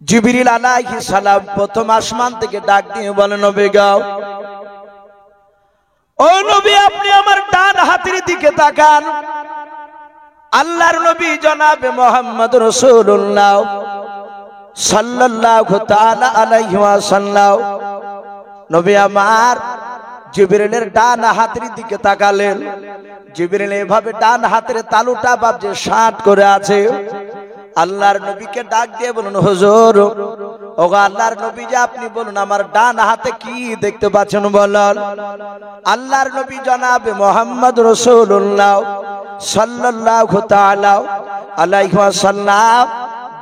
জিবরিল আলাইহিস সালাম প্রথম আসমান থেকে ডাক দিয়ে বলেন, নবী গাও, ও নবী আপনি আমার ডান হাতের দিকে তাকান। আল্লাহর নবী জনাবে মুহাম্মদ রাসূলুল্লাহ সাল্লাল্লাহু তাআলা আলাইহি ওয়াসাল্লাম নবী আমার জিবরিলের ডান হাতের দিকে তাকালেন। জিবরিল এভাবে ডান হাতের তালুটা ভাবছে 60 করে আছে। আল্লাহর নবীকে ডাক দিয়ে বলুন, হুজুর ওগো আল্লাহর নবী যে আপনি বলুন আমার ডান হাতে কি দেখতে পাচ্ছেন বলেন। আল্লাহর নবী জনাবে মুহাম্মদ রাসূলুল্লাহ সাল্লাল্লাহু তাআলা আলাইহি ওয়াসাল্লাম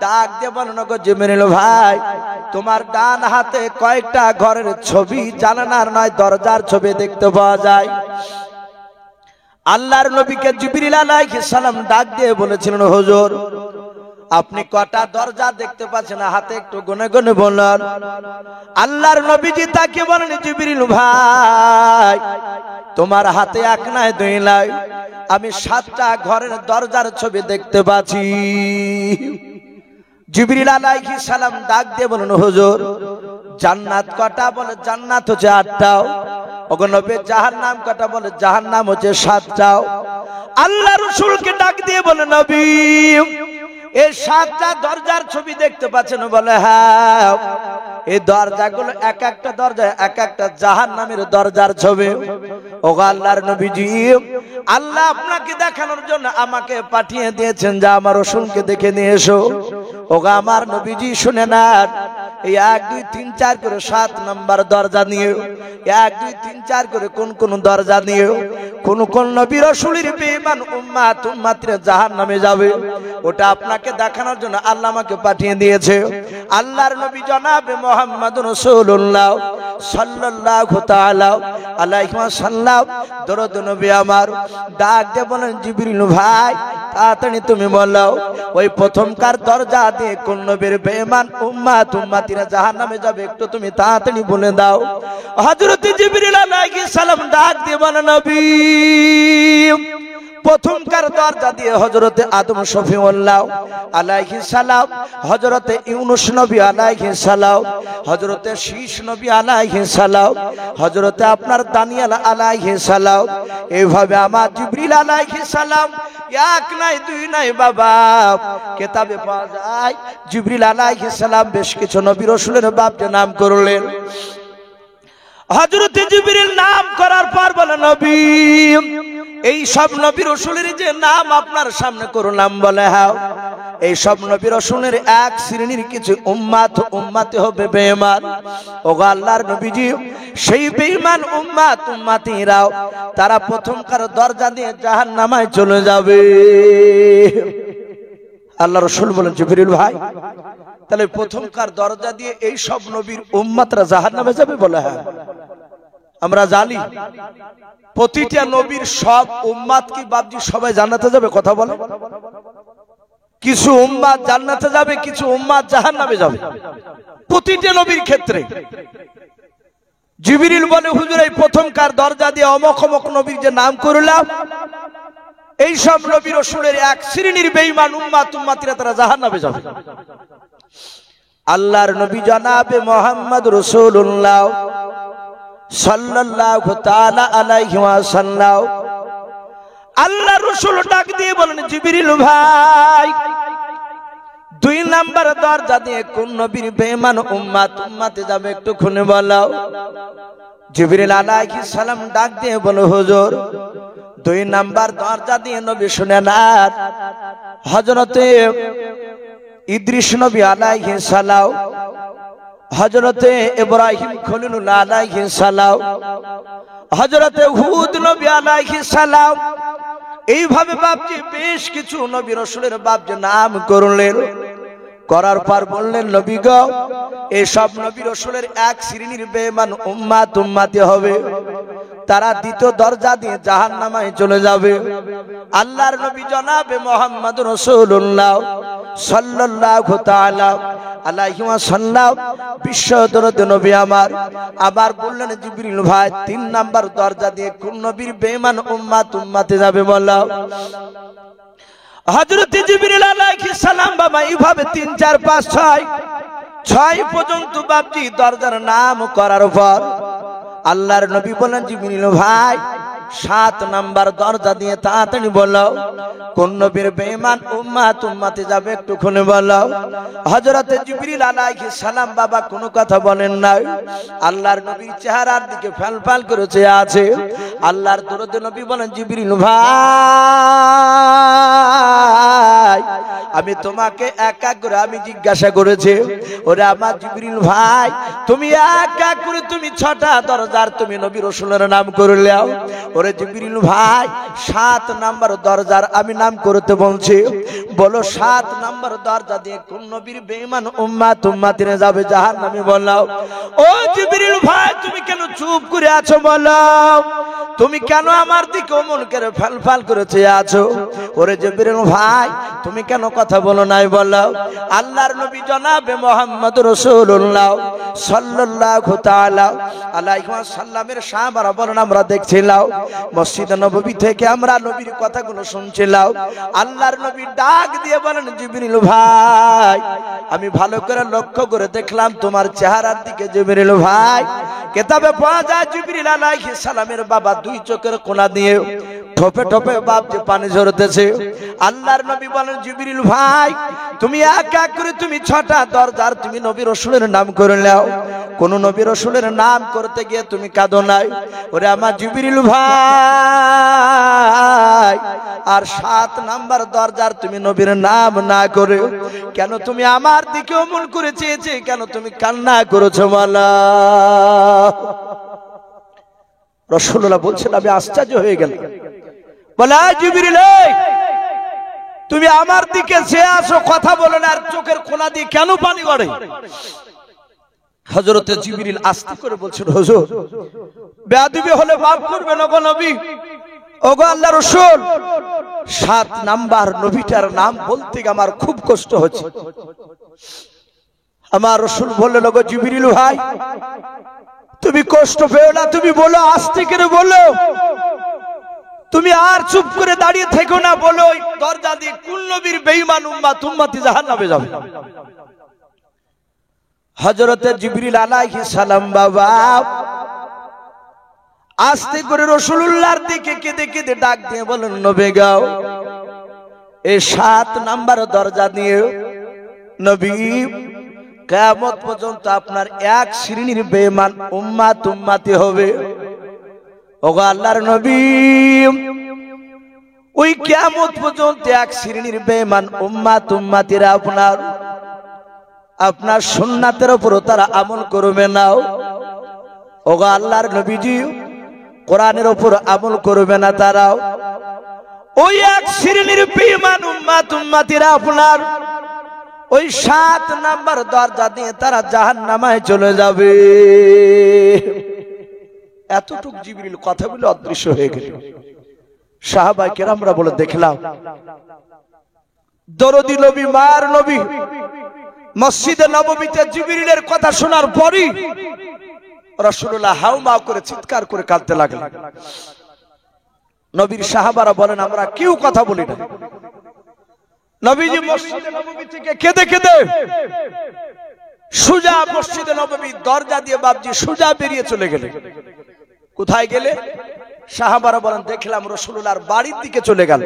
ডাক দিয়ে বলুন, গো জিবরিল ভাই তোমার ডান হাতে কয়েকটা ঘরের ছবি, জানালার নয় দরজার ছবি দেখতে পাওয়া যায়। আল্লাহর নবীকে জিবরিল আলাইহিস সালাম ডাক দিয়ে বলেছিলেন, হুজুর আপনি কটা দরজা দেখতে পাচ্ছেন হাতে একটু গুনে গুনে বলেন। আল্লাহর নবীজি তাকে বলেন, জিবরিল ভাই তোমার হাতে এক নয় দুই নয় আমি 7টা ঘরের দরজার ছবি দেখতে পাচ্ছি। জিবরিল আলাইহিস সালাম ডাক দিয়ে বলেন, হুজুর জান্নাত কটা? বলে জান্নাত হচ্ছে 8টা। ওগো নবী জাহান্নাম কটা? বলে জাহান্নাম হচ্ছে 7টা। আল্লাহ রাসূলকে ডাক দিয়ে বলে, নবী এই 7টা দরজার ছবি দেখতে পাচ্ছেন? বলে হ্যাঁ। এই দরজাগুলো এক একটা দরজা এক একটা জাহান্নামের দরজার ছবি। ওগো আল্লাহর নবীজি আল্লাহ আপনাকে দেখানোর জন্য আমাকে পাঠিয়ে দিয়েছেন, যা আমার রাসূলকে দেখে নিয়ে এসো। ওগো আমার নবীজি শুনে নেন, এই 1 2 3 4 করে 7 নাম্বার দরজা নিয়ে 1 2 3 4 করে কোন কোন দরজা নিয়ে কোন কোন নবী রাসূলের বেঈমান উম্মতরা জাহান্নামে যাবে, ওটা আপনাকে দেখানোর জন্য আল্লাহ আমাকে পাঠিয়ে দিয়েছে। আল্লাহর নবী জনাবে মুহাম্মদুর রাসূলুল্লাহ সাল্লাল্লাহু তাআলা আলাইহি ওয়াসাল্লাম দরুদ নবী আমার ডাক দিয়ে বলেন, জিবরিল ভাই তাড়াতাড়ি তুমি বলো ওই প্রথমকার দরজা দিয়ে কোন নবীর বেঈমান উম্মতরা জাহান্নামে যাবে, একটু তুমি তাড়াতাড়ি বলে দাও। হযরত জিবরিল আলাইহিস সালাম ডাক দিয়ে বলেন, নবী প্রথমকার দরজা দিয়ে হযরতে আদম শফিউল্লাহ আলাইহিস সালাম, হযরতে ইউনূস নবী আলাইহিস সালাম, হযরতে শীশ নবী আলাইহিস সালাম, হযরতে আপনার দানিয়েল আলাইহিস সালাম, এইভাবে আমার জিবরিল আলাইহিস সালাম এক নাই দুই নাই বাবা কিতাবে পাওয়া যায়। জিবরিল আলাইহিস সালাম বেশ কিছু নবী রাসূলের বাপকে নাম করলেন। হযরতে জিবরিল নাম করার পর বলে, নবী এই সব নবী রাসূলের যে নাম আপনার সামনে করলাম, বলে হ্যাঁ এই সব নবী রাসূলের এক শ্রেণীর কিছু উম্মতে হবে বেঈমান। ওগো আল্লাহর নবীজি সেই বেঈমান উম্মতিরাও তারা প্রথমকার দরজা দিয়ে জাহান্নামে চলে যাবে। আল্লাহ রাসূল বলেন, জিবরিল ভাই তাহলে প্রথমকার দরজা দিয়ে এই সব নবীর উম্মতরা জাহান্নামে যাবে? বলে হ্যাঁ। আমরা জানি প্রতিটা নবীর সব উম্মত কি বাপজি সবাই জান্নাতে যাবে? কথা বলে কিছু উম্মত জান্নাতে যাবে, কিছু উম্মত জাহান্নামে যাবে প্রতিটা নবীর ক্ষেত্রে। জিবরিল বলে, হুজুর এই প্রথমকার দরজা দিয়ে অমুক অমুক নবীর যে নাম করলাম এই সব নবী রাসূলের এক শ্রেণীর বেঈমান উম্মতিরা তারা জাহান্নামে যাবে। আল্লাহর নবী জনাবে মুহাম্মদ রাসূলুল্লাহ সাল্লাল্লাহু তাআলা আলাইহি ওয়াসাল্লাম আল্লাহর রাসূল ডাক দিয়ে বলেন, জিবরিল ভাই 2 নাম্বার দরজা দিয়ে কোন নবীর বেঈমান উম্মতে যাবে একটু খুনে বলো। জিবরিল আলাইহিস সালাম ডাক দিয়ে বলে, হুজুর 2 নাম্বার দরজা দিয়ে নবী শুনে না হযরতে ইদ্রিস নবী আলাইহিস সালাম, হযরতে ইব্রাহিম খলিলুল্লাহ আলাইহিস সালাম, হযরতে হুদ নবী আলাইহিস সালাম, এইভাবে বাপজি বেশ কিছু নবী রাসূলের বাপজি নাম করলেন। করার পর বললেন, নবী গো এই সব নবী রাসূলের এক শ্রেণীর বেঈমান উম্মতি হবে, তারা দ্বিতীয় দরজা দিয়ে জাহান্নামে চলে যাবে। আল্লাহর নবী জনাবে মুহাম্মদুর রাসূলুল্লাহ সাল্লাল্লাহু তাআলা আলাইহি ওয়াসাল্লাম বিশ্ব দরদ নবী আমার আবার বললেন, জিবরিল ভাই 3 নাম্বার দরজা দিয়ে কোন নবীর বেঈমান উম্মতে যাবে বলো। হযরত জিবরিল আলাইহিস সালাম বাবা এইভাবে 3 4 5 6 6 পর্যন্ত বাপজি দরজার নাম করার পর আল্লাহর নবী বলেন জিবরিল ভাই 7 নাম্বার দরজা দিয়ে তাড়াতাড়ি বলো কোন নবীর বেঈমান উম্মতে যাবে একটুখানি বলো। হযরত জিবরিল আলাইহিস সালাম বাবা কোনো কথা বলেন না। আল্লাহর নবীর চেহারার দিকে ফালফাল করে চেয়ে আছে। আল্লাহর দরুদ নবী বলেন জিবরিল ভাই আমি তোমাকে এক এক করে আমি জিজ্ঞাসা করেছি, ওরে আমার জিবরিল ভাই তুমি এক এক করে তুমি 6টা দরজার তুমি নবী রাসূলের নাম করলেও, ওরে জিবরিল ভাই 7 নাম্বার দরজার আমি নাম করতে বলছি, বলো 7 নাম্বার দরজা দিয়ে কোন নবীর বেঈমান উম্মতিরা যাবে জাহান্নামে বলো। ও জিবরিল ভাই তুমি কেন চুপ করে আছো বলো, তুমি কেন আমার দিকে অমন করে ফালফাল করে চেয়ে আছো? ওরে জিবরিল ভাই তুমি কেন কথা বলো নাই বলো। আল্লাহর নবী জনাবে মুহাম্মদ রাসূলুল্লাহ সাল্লাল্লাহু তাআলা আলাইহি ওয়াসাল্লামের সাহাবারা বলেন আমরা দেখছিলাম মসজিদ নববী থেকে আমরা নবীর কথাগুলো শুনছিলাম। আল্লাহর নবী ডাক দিয়ে বলেন জিবরিল ভাই আমি ভালো করে লক্ষ্য করে দেখলাম তোমার চেহারার দিকে জিবরিল ভাই কিতাবে পাওয়া যায় জিবরিল আলাইহিস সালামের বাবা 2 চোখের কোণা দিয়ে ঠোপে ঠোপে বাপজি পানি ঝরতেছে। আল্লাহর নবী বলেন জিবরিল ভাই তুমি এক এক করে তুমি 6টা দরজার তুমি নবী রাসূলের নাম করে নাও, কোন নবী রাসূলের নাম করতে গিয়ে তুমি কাঁদো নাই। ওরে আমার জিবরিল ভাই আর 7 নাম্বার দরজার তুমি নবীর নাম না করে কেন তুমি আমার দিকে অমন করে চেয়েছে, কেন তুমি কান্না করেছো মালা? রাসূলুল্লাহ বলছেন আমি আশ্চর্য হয়ে গেলাম। বলে জিবরিল তুমি আমার দিকে চেয়ে আসো কথা বলো না আর চোখের কোণা দিয়ে কেন পানি গড়ে? হযরত জিবরিল আস্তে করে বলছেন হুজুর বেয়াদবি হলে মাফ করবেন ওগো নবী, ওগো আল্লাহর রাসূল 7 নাম্বার নবীটার নাম বলতে আমার খুব কষ্ট হচ্ছে। আমার রাসূল বললেন ওগো জিবরিল ভাই তুমি কষ্ট পেও না, তুমি বলো আস্তে করে বলো, তুমি আর চুপ করে দাঁড়িয়ে থেকো না, বলো ওই দরজা দিয়ে কোন নবীর বেঈমান উম্মতি জাহান্নামে যাবে। হযরত জিবরিল আলাইহিস সালাম বাবা আস্তে করে রাসূলুল্লাহর দিকে কেঁদে কেঁদে ডাক দিয়ে বলেন নবী গাও এই 7 নাম্বার দরজা দিয়ে নবী কিয়ামত পর্যন্ত আপনার এক শ্রেণীর বেঈমান উম্মতি হবে। ওগো আল্লাহর নবী ওই কিয়ামত পর্যন্ত এক শ্রেণীর বেঈমান উম্মতিরা আপনার সুন্নাতের উপর তারা আমল করবে না। ওগো আল্লাহর নবীজি কোরআনের উপর আমল করবে না তারা। ওই এক শ্রেণীর বেঈমান উম্মতিরা আপনার ওই 7 নাম্বার দরজা দিয়ে তারা জাহান্নামে চলে যাবে। এতটুক জিবরিল কথা বলে অদৃশ্য হয়ে গেল। সাহাবায়ে কেরামরা বলে দেখলাম দরদি নবী মার নবী মসজিদে নববীতে জিবরিলের কথা শোনার পরই রাসূলুল্লাহ হাউমাউ করে চিৎকার করে কাঁদতে লাগলেন। নবীর সাহাবারা বলেন আমরা কেউ কথা বলি না। নবীজি মসজিদে নববী থেকে কেঁদে কেঁদে সুজা মসজিদে নববীর দরজা দিয়ে বাপজি সুজা বেরিয়ে চলে গেলেন। কোথায় গেলে? সাহাবারা বলেন দেখলাম রাসূলুল্লাহর বাড়ির দিকে চলে গেল।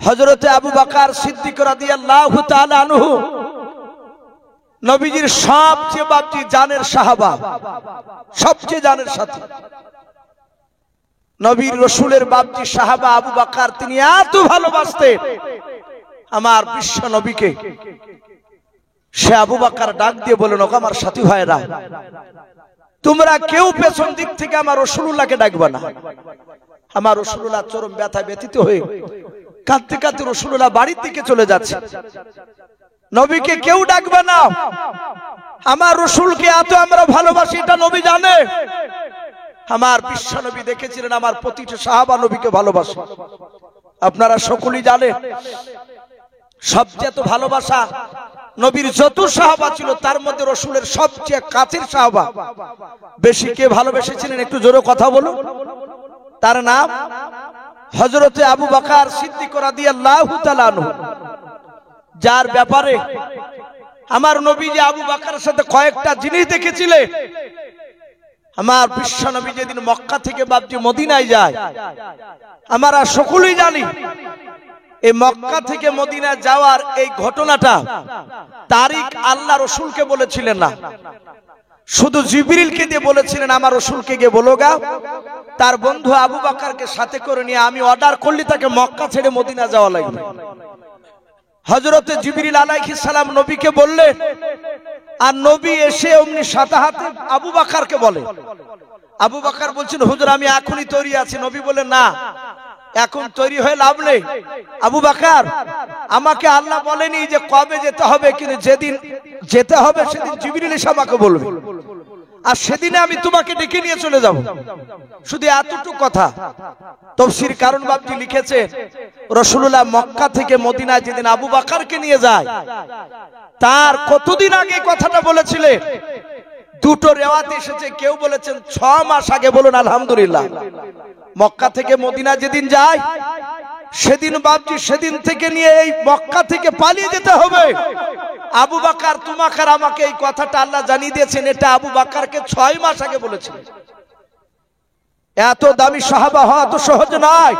হযরতে আবু বকর সিদ্দিক রাদিয়াল্লাহু তাআলা আনহু নবীজির সবচেয়ে বাপজি জানের সাহাবা, সবচেয়ে জানের সাথী নবীর রাসূলের বাপজি সাহাবা আবু বকর তিনি এত ভালোবাসতেন আমার বিশ্ব নবীকে। সে আবু বকর ডাক দিয়ে বলেন ওগো আমার সাথী ভাইরা তোমরা কেউ পেছন দিক থেকে আমার রাসূলুল্লাহকে ডাকবা না। আমার রাসূলুল্লাহ চরম ব্যথা ব্যথিত হয়ে কাঁদতে কাঁদতে রাসূলুল্লাহ বাড়ির দিকে চলে যাচ্ছে। নবীকে কেউ ডাকবে না, আমার রাসূলকে এত আমরা ভালোবাসি এটা নবী জানে। আমার বিশ্ব নবী দেখেছিলেন আমার প্রতিটা সাহাবা নবীকে ভালোবাসে। আপনারা সকলেই জানেন সবচেয়ে তো ভালোবাসা নবীর যত সাহাবা ছিল তার মধ্যে রাসূলের সবচেয়ে কাছের সাহাবা বেশি কে ভালোবেসেছিলেন একটু জোরে কথা বলুন। তার নাম হযরতে আবু বকর সিদ্দিক রাদিয়াল্লাহু তাআলা আনহু, যার ব্যাপারে আমার নবী যে আবু বকরের সাথে কয়েকটা জিনিস দেখেছিলেন। আমার বিশ্ব নবী যেদিন মক্কা থেকে বাপজি মদিনায় যায়, আমরা সকলেই জানি এই মক্কা থেকে মদিনা যাওয়ার এই ঘটনাটা তারিখ আল্লাহ রসুলকে বলেছিলেন না, শুধু জিবরিলকে দিয়ে বলেছিলেন আমার রসুলকে গিয়ে বলো গা তার বন্ধু আবু বকরকে সাথে করে নিয়ে আমি অর্ডার করলি তাকে মক্কা ছেড়ে মদিনা যাওয়া লাগবে। হযরতে জিবরিল আলাইহিস সালাম নবীকে বললেন, আর নবী এসে অমনি সাথে হাতে আবু বকরকে বলে। আবু বকর বলছেন হুজুর আমি এখনই তৈরি আছি। নবী বলেন না, এখন তৈরি হয়ে লাভ নেই। আবু বকর আমাকে আল্লাহ বলেনি যে কবে যেতে হবে, কিন্তু যেদিন যেতে হবে সেদিন জিবরিল এসে আমাকে বলবে, আর সেদিনে আমি তোমাকে ডেকে নিয়ে চলে যাব। শুধু এতটুকু কথা তাফসীর কারণ বাপজি লিখেছে, রাসূলুল্লাহ মক্কা থেকে মদিনায় যেদিন আবু বকরকে নিয়ে যায় তার কতদিন আগে কথাটা বলেছিলেন। দুটো রিওয়ায়াত এসেছে, কেউ বলেছেন 6 মাস আগে। বলুন আলহামদুলিল্লাহ। মক্কা থেকে মদিনা যেদিন যায় সেদিন বাপজি সেদিন থেকে নিয়ে এই মক্কা থেকে পালিয়ে যেতে হবে। আবু বকর তোমাকে আর আমাকে এই কথাটা আল্লাহ জানিয়ে দিয়েছেন, এটা আবু বকরকে 6 মাস আগে বলেছিলেন। এত দামি সাহাবা হওয়া তো সহজ নয়।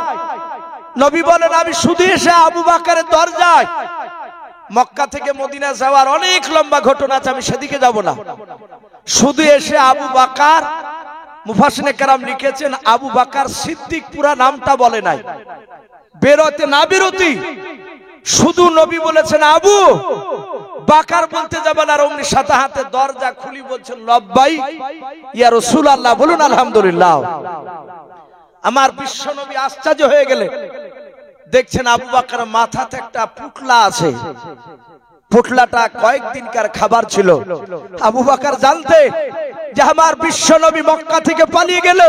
নবী বলেন আমি শুধু এসে আবু বকরের দরজায়, মক্কা থেকে মদিনা যাওয়ার অনেক লম্বা ঘটনা আছে, আমি সেদিকে যাব না। শুধু এসে আবু বকর, মুফাসসিরিনে কেরাম লিখেছেন আবু বকর সিদ্দিক পুরা নামটা বলে নাই, বেরোতে না বেরোতে শুধু নবী বলেছেন আবু বকর বলতে যাবেন, আর অমনি সাথে হাতে দরজা খুলি বলছেন লব্বাইক ইয়া রাসূলুল্লাহ। বলুন আলহামদুলিল্লাহ। আমার বিশ্ব নবী আশ্চর্য হয়ে গেলেন, দেখছেন আবু বকরের মাথাতে একটা পুটলা আছে। পুটলাটা কয়েকদিনকার খাবার ছিল। আবু বকর জানতে যে আমার বিশ্ব নবী মক্কা থেকে পালিয়ে গেল,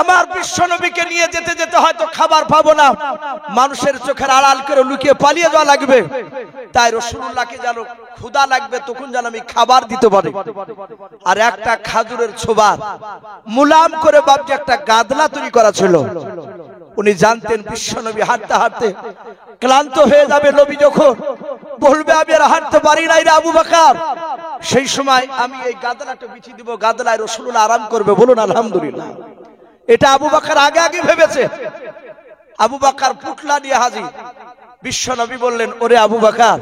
আমার বিশ্ব নবীকে নিয়ে যেতে যেতে হয়তো খাবার পাবো না, মানুষের চোখের আড়াল করে লুকিয়ে পালিয়ে যাওয়া লাগবে। তাই রাসূলুল্লাহকে যেন ক্ষুধা লাগবে তখন যেন আমি খাবার দিতে পারি। আর একটা খাজুরের ছোবার মুলাম করে বাপজি একটা গাদলা তৈরি করা ছিল। উনি জানতেন বিশ্ব নবী হাঁটতে হাঁটতে ক্লান্ত হয়ে যাবে, নবী যখন বলবে আমি আর হাঁটতে পারি না রে আবু বকর, সেই সময় আমি এই গাদলাটা বিছিয়ে দিব, গাদলায় রাসূলুল্লাহ আরাম করবে। বলুন আলহামদুলিল্লাহ। এটা আবু বকর আগে আগে ভেবেছে। আবু বকর পুটলা নিয়ে হাজির। বিশ্ব নবী বললেন ওরে আবু বকর,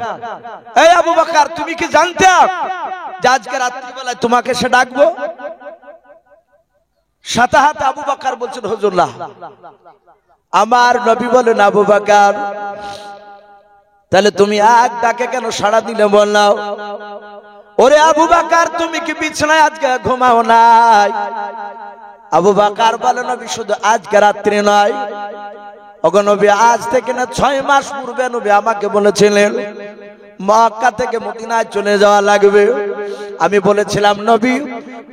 এই আবু বকর তুমি কি জানতে যে আজকে রাত্রিবেলায় তোমাকে সে ডাকবো? সাথে হাতে আবু বকর বলছেন হুজুরল্লাহ। আমার নবী বলেন আবু বকর তাহলে তুমি এক ডাকে কেন সাড়া দিলে বললাও? ওরে আবু বকর তুমি কি বিছানায় আজকে ঘুমাও নাই? আবু বকর বলে নবী শুধু আজকে রাত্রি নয়, ওগো নবী আজ থেকে না 6 মাস পূর্বে নবী আমাকে বলেছিলেন মক্কা থেকে মদিনায় চলে যাওয়া লাগবে। আমি বলেছিলাম নবী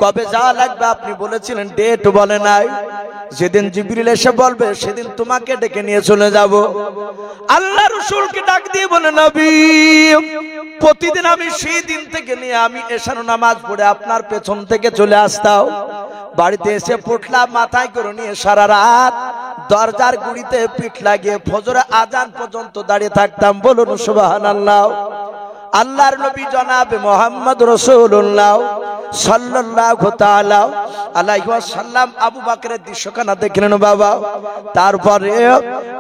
কবে যাওয়া লাগবে? আপনি বলেছিলেন ডেট বলে নাই। যেদিন জিবরিল এসে বলবে সেদিন তোমাকে ডেকে নিয়ে চলে যাব। আল্লাহ রাসূলকে ডাক দিয়ে বলে নবী প্রতিদিন আমি সেই দিন থেকে নিয়ে আমি এশার নামাজ পড়ে আপনার পেছন থেকে চলে আসতাম, বাড়িতে এসে পুটলা মাথায় করে নিয়ে সারা রাত দরজার গুড়িতে পিঠ লাগিয়ে ফজরে আজান পর্যন্ত দাঁড়িয়ে থাকতাম। বলুন সুবহানাল্লাহ। আল্লাহর নবী জনাবে মুহাম্মদ রাসূলুল্লাহ সাল্লাল্লাহু তাআলা আলাইহি ওয়াসাল্লাম আবু বকরের দৃশ্যখানা দেখলেন বাবা। তারপরে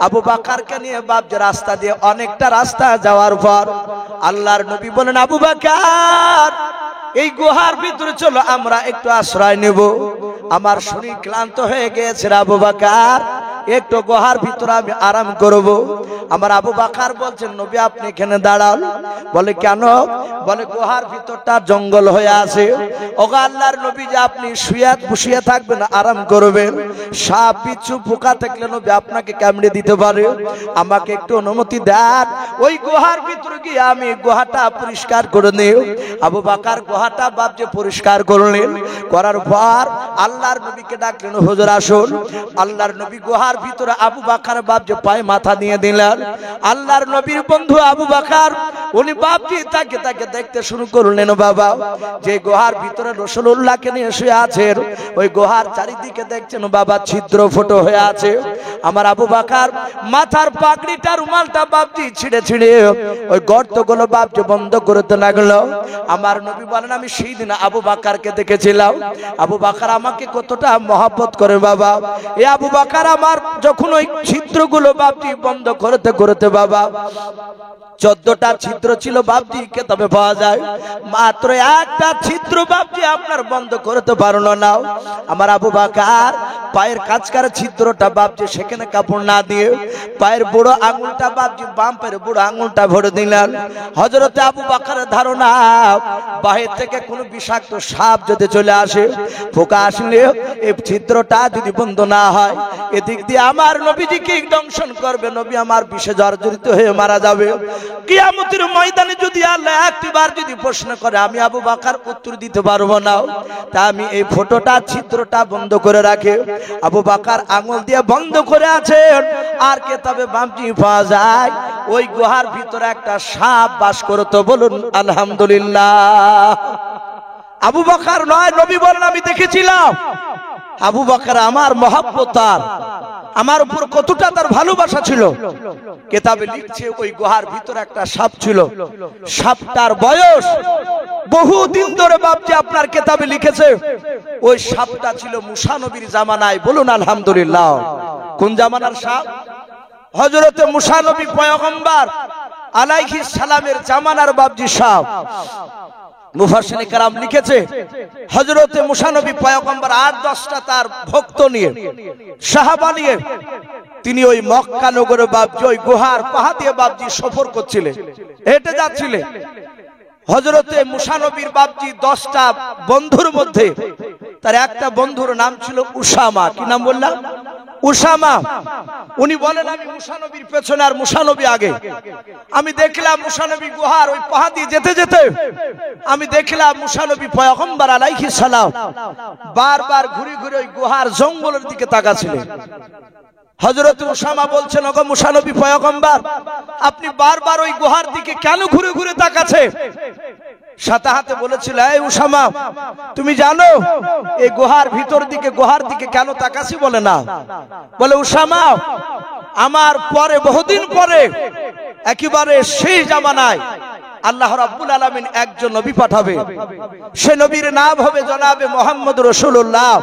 আবু বকরকে নিয়ে বাপ যে রাস্তা দিয়ে অনেকটা রাস্তা যাওয়ার পর আল্লাহর নবী বলেন আবু বকর এই গুহার ভিতরে চলো আমরা একটু আশ্রয় নেব, আমার শরীর ক্লান্ত হয়ে গেছে আবু বকর, একটু গুহার ভিতরে আমি আরাম করব। আমার আবু বকর বলছেন নবী আপনি এখানে দাঁড়ান। বলে কেন? বলে গুহার ভিতরটা জঙ্গল হয়ে আছে, ওগো আল্লাহর নবী যে আপনি শুয়ে থাকবেন আরাম করবেন, সাপ বিচ্ছু পোকা থাকলে নবী আপনাকে কামড়ে দিতে পারে, আমাকে একটু অনুমতি দেন ওই গুহার ভিতরে গিয়ে আমি গুহাটা পরিষ্কার করে নিই। আবু বকর গুহাটা বাপ যে পরিষ্কার করলেন, করার পর আল্লাহর নবীকে ডাকলেন হুজুর আসুন। আল্লাহর নবী গুহার ভিতরে আবু বকর বাপ যে পায়ে মাথা দিয়ে দিলেন। আল্লাহর নবীর বন্ধু আবু বকর উনি বাপজি তাকে তাকে দেখতে শুরু করলেন বাবা, যে গুহার ভিতরে রাসূলুল্লাহকে নিয়ে শুয়ে আছেন ওই গুহার চারিদিকে দেখছেন বাবা ছিদ্র ফুটো হয়ে আছে। আমার আবু বকর মাথার পাগড়িটা রুমালটা বাপজি ছিঁড়ে ছিঁড়ে ওই গর্তগুলো বাপজি বন্ধ করতে লাগলো। আমার নবী বলেন আমি সেই দিন আবু বকরকে দেখেছিলাম, আবু বকর আমাকে কতটা মহব্বত করে বাবা। এই আবু বকর আমার যখন ওই ছিদ্রগুলো বাপজি বন্ধ করতে করতে বাবা 14টা ছিদ্র ছিল বাপজি কেতাবে পাওয়া যায়, মাত্র একটা ছিদ্র বাপজি আপনার বন্ধ করতে পারলো না। আমার আবু বকর পায়ের কাছকার ছিদ্রটা বাপজি সেখানে কাপড় না দিয়ে পায়ের বুড়ো আঙুলটা বাপজি বাম পায়ের বুড়ো আঙুলটা ভরে দিলেন। হযরতে আবু বকরের ধারণা বাহির থেকে কোনো বিষাক্ত সাপ যদি চলে আসে, পোকা আসলে এই ছিদ্রটা যদি বন্ধ না হয় এদিক দিয়ে আমার নবীজিকে দংশন করবে, নবী আমার বিষে জর্জরিত হয়ে মারা যাবে। কিয়ামতের ময়দানে যদি আল্লাহ একটিবার যদি প্রশ্ন করে আমি আবু বকর উত্তর দিতে পারবো না, তা আমি এই ফটোটা ছিদ্রটা বন্ধ করে রাখে আবু বকর আঙুল দিয়ে বন্ধ করে আছেন। আর কেতাবে বামটি পাওয়া যায় ওই গুহার ভিতরে একটা সাপ বাস করতো। বলুন আলহামদুলিল্লাহ। আবু বকর নয়, নবী বলেন আমি দেখেছিলাম। আবু বকর আমার মহব্বত, আমার উপর কতটা তার ভালোবাসা ছিল। কেতাবে লিখছে ওই গুহার ভিতরে একটা সাপ ছিল, সাপটার বয়স বহুদিন ধরে বাপজি আপনার কেতাবে লিখেছে ওই সাপটা ছিল মুসা নবীর জামানায়। বলুন আলহামদুলিল্লাহ। কোন জামানার সাপ? হযরতে মুসা নবী পয়গম্বর আলাইহিস সালামের জামানার বাপজি সাপ। মুফাসসিরিনে কেরাম লিখেছে হযরতে মুসা নবী পয়গম্বর 8-10টা তার ভক্ত নিয়ে সাহাবা নিয়ে তিনি ওই মক্কা নগরে বাপজি ওই গুহার পাহাড় দিয়ে বাপজি সফর করছিলেন, হেঁটে যাচ্ছিলেন। হযরতে মুসা নবীর বাপজি 10টা বন্ধুর মধ্যে তার একটা বন্ধুর নাম ছিল উসামা। কি নাম বললাম? উসামা। উনি বলেন আমি মুসা নবীর পেছনে আর মুসা নবী আগে। আমি দেখলাম মুসা নবী গুহার ওই পাহাড় দিয়ে যেতে যেতে আমি দেখলাম মুসা নবী পয়গম্বর আলাইহিস সালাম বারবার ঘুরে ঘুরে ওই গুহার জঙ্গলের দিকে তাকাচ্ছিলেন। হযরত উসামা বলছেন ওগো মুসা নবী পয়গম্বর আপনি বারবার ওই গুহার দিকে কেন ঘুরে ঘুরে তাকাচ্ছেন? সাথে হাতে বলেছিল এই উসামা তুমি জানো এই গুহার দিকে কেন তাকাছি? বলে না। বলে উসামা আমার পরে বহুদিন পরে একেবারে সেই জামানায় আল্লাহ রাব্বুল আলামিন একজন নবী পাঠাবে, সে নবীর নাম হবে জনাবে মুহাম্মদ রাসূলুল্লাহ।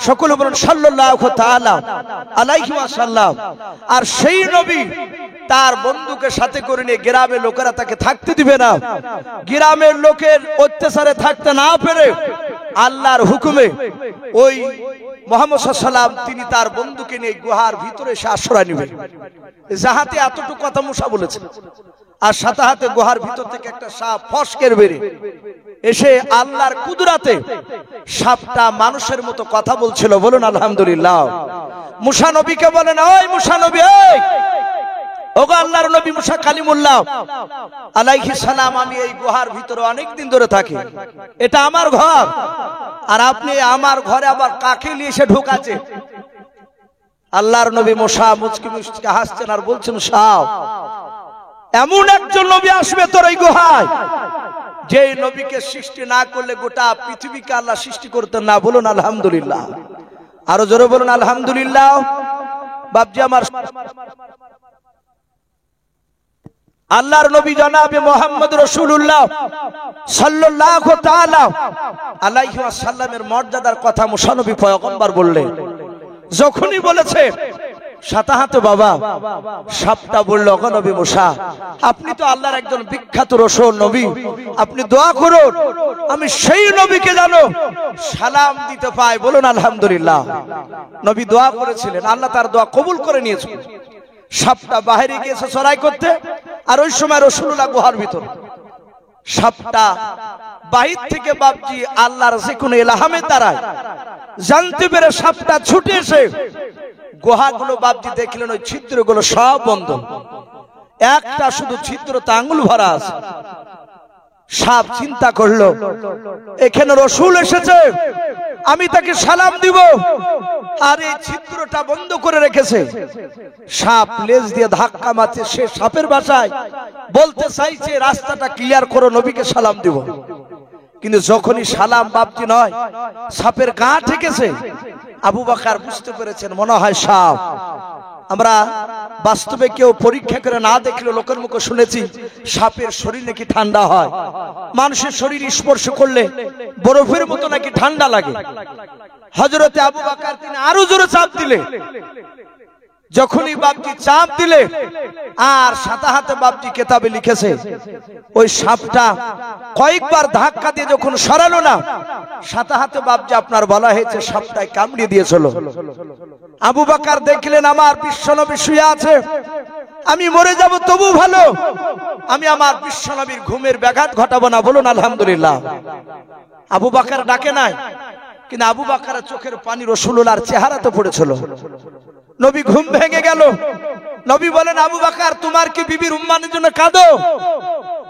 সকলে বলুন সাল্লাল্লাহু তাআলা আলাইহি ওয়াসাল্লাম। আর সেই নবী তার বন্ধুকে সাথে করে নিয়ে গ্রামের লোকেরা তাকে থাকতে দিবে না। গ্রামের লোকের অত্যাচারে থাকতে না পেরে আল্লাহর হুকুমে ওই মুহাম্মদ সাল্লাল্লাহু আলাইহি ওয়াসাল্লাম তিনি তার বন্ধুকে নিয়ে গুহার ভিতরে এসে আশ্রয় নেবেন। যাহাতে এতটুকু কথা মুসা বলেছে। আর সাথে হাতে গুহার ভিতর থেকে একটা সাপ ফসকের বেরে এসে আল্লাহর কুদরতে সাপটা মানুষের মতো কথা বলছিল। বলুন আলহামদুলিল্লাহ। মুসা নবীকে বলেন ওই মুসা নবী, এই ওগো আল্লাহর নবী মুসা কালিমুল্লাহ আলাইহিস সালাম আমি এই গুহার ভিতরে অনেক দিন ধরে থাকি, এটা আমার ঘর, আর আপনি আমার ঘরে আবার কাকে নিয়ে এসে ঢোকাচ্ছে? আল্লাহর নবী মুসা মুচকি মুচকি হাসছেন আর বলছেন সাপ এমন একজন নবী আসবে তোর এই গুহায় যে নবীকে সৃষ্টি না করলে গোটা পৃথিবীকে আল্লাহ সৃষ্টি করতেন না। বলুন আলহামদুলিল্লাহ। আরো জোরে বলুন আলহামদুলিল্লাহ। বাপজি আমার আল্লাহর নবী জনাবে মুহাম্মদ রাসূলুল্লাহ সাল্লাল্লাহু তাআলা আলাইহি ওয়াসাল্লামের মর্যাদার কথা মুসা নবী পয়গম্বর বললেন। যখনই বলেছে সাথে হাতে বাবা সাপটা বলল ওগো নবী মুসা আপনি তো আল্লাহর একজন বিখ্যাত রাসূল নবী, আপনি দোয়া করুন আমি সেই নবীকে জানো সালাম দিতে পাই। বলুন আলহামদুলিল্লাহ। নবী দোয়া করেছিলেন, আল্লাহ তার দোয়া কবুল করে নিয়েছেন। সাপটা বাইরে গিয়েছে চড়াই করতে, আর ওই সময় রাসূলুল্লাহ গুহার ভিতর। সাপটা বাহির থেকে বাপজি আল্লাহর যে কোনো ইলহামে দ্বারায় জানতে পেরে সাপটা ছুটে এসে গুহাগুলো বাপজি দেখলেন ওই ছিদ্রগুলো সব বন্ধ, একটা শুধু ছিদ্রতে আঙ্গুল ভরা আছে। সাপ চিন্তা করলো এখানে রাসূল এসেছে, আমি তাকে সালাম দিব, আর এই ছিদ্রটা বন্ধ করে রেখেছে। সাপ লেজ দিয়ে ধাক্কা মারছে, সে সাপের ভাষায় বলতে চাইছে রাস্তাটা ক্লিয়ার করো, নবীকে সালাম দিব। কিন্তু যখনই সালাম বাপজি নয় সাপের গা ঠেকেছে, আবু বকর বুঝতে পেরেছেন মনে হয় সাপ। আমরা বাস্তবে কেউ পরীক্ষা করে না দেখলে লোকের মুখে শুনেছি সাপের শরীর নাকি ঠান্ডা হয়, মানুষের শরীর স্পর্শ করলে বরফের মতো নাকি ঠান্ডা লাগে। হযরতে আবু বকর তিনি আরো জোরে চাপ দিলে, যখনই বাপজি চাপ দিলে আর সাথে হাতে বাপজি কিতাবে লিখেছে ওই সাপটা কয়েকবার ধাক্কা দিয়ে যখন সরালো না, সাথে হাতে বাপজি আপনার বলা হয়েছে সাপটায় কামড়ে দিয়েছিল। আবু বকর দেখলেন আমার বিশ্বনবী শুয়ে আছে, আমি মরে যাব তবু ভালো, আমি আমার বিশ্বনবীর ঘুমের ব্যাঘাত ঘটাবো না। বলুন আলহামদুলিল্লাহ। আবু বকর ডাকে নাই, কিন্তু আবু বকরের চোখের পানি রাসূলুল্লাহর চেহারাতে পড়েছিল। নবী ঘুম ভেঙে গেল। নবী বলেন আবু বকর তোমার কি বিবির উম্মানের জন্য কাঁদো?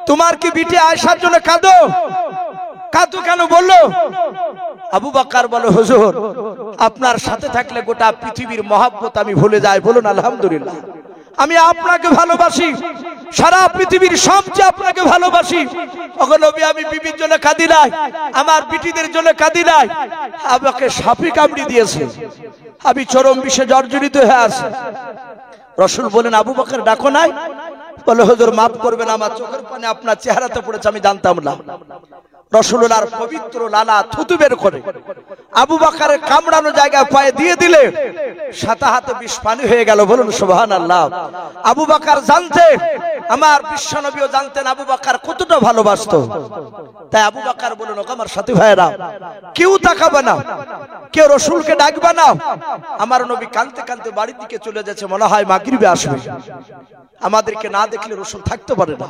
তোমার কি বিটি আয়েশার জন্য কাঁদো? কাঁদো কেন বললো? আবু বকর বলে হুজুর আপনার সাথে থাকলে গোটা পৃথিবীর মহব্বত আমি ভুলে যাই। বলুন আলহামদুলিল্লাহ। আমি আপনাকে ভালোবাসি, সারা পৃথিবীর সবচেয়ে আপনাকে ভালোবাসি। ওগো নবী আমি বিবির জন্য কাঁদি নাই, আমার বিটিদের জন্য কাঁদি নাই, আমাকে সাপে কামড়ে দিয়েছে, আমি চরম বিষে জর্জরিত হয়ে আছি। রাসূল বলেন আবু বকর ডাকো নাই? বলে হুজুর মাফ করবেন, আমার চোখের পানি আপনার চেহারাতে পড়েছে, আমি জানতাম না। রাসূলুল্লাহর পবিত্র লালা থুতু বের করে আবু বকরের কামড়ানো জায়গায় পায়ে দিয়ে দিলে সাথে হাতে বিষ পানি হয়ে গেল। বলুন সুবহানাল্লাহ। আবু বকর জানতেন, আমার বিশ্বনবীও জানতেন আবু বকর কতটা ভালোবাসতো। তাই আবু বকর বললেন আমার সাথী ভাইরা কেউ তাকাবে না, কেউ রাসূলকে ডাকবে না। আমার নবী কাঁদতে কাঁদতে বাড়ির দিকে চলে যাচ্ছে, মনে হয় মাগরিবে আসবে, আমাদেরকে না দেখলে রাসূল থাকতে পারে না।